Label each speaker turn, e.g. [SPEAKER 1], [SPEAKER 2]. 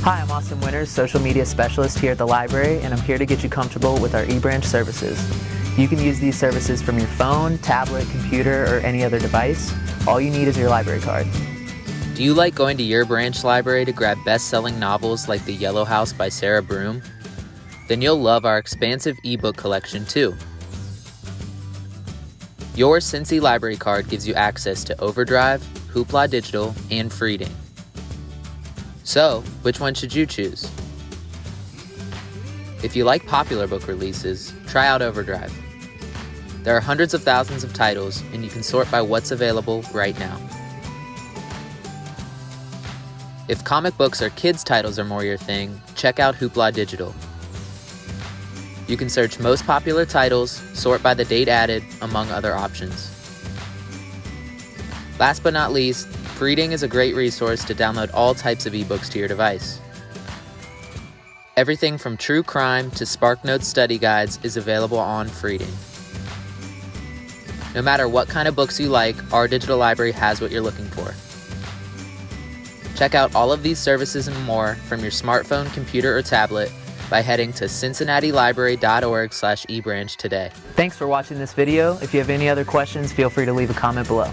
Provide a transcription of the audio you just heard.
[SPEAKER 1] Hi, I'm Austin Winters, social media specialist here at the library, and I'm here to get you comfortable with our eBranch services. You can use these services from your phone, tablet, computer, or any other device. All you need is your library card.
[SPEAKER 2] Do you like going to your branch library to grab best-selling novels like The Yellow House by Sarah Broom? Then you'll love our expansive ebook collection too. Your Cincy library card gives you access to Overdrive, Hoopla Digital, and Freeding. So, which one should you choose? If you like popular book releases, try out Overdrive. There are hundreds of thousands of titles, and you can sort by what's available right now. If comic books or kids' titles are more your thing, check out Hoopla Digital. You can search most popular titles, sort by the date added, among other options. Last but not least, Freeding is a great resource to download all types of ebooks to your device. Everything from true crime to SparkNotes study guides is available on Freeding. No matter what kind of books you like, our digital library has what you're looking for. Check out all of these services and more from your smartphone, computer, or tablet by heading to cincinnatilibrary.org/ebranch today.
[SPEAKER 1] Thanks for watching this video. If you have any other questions, feel free to leave a comment below.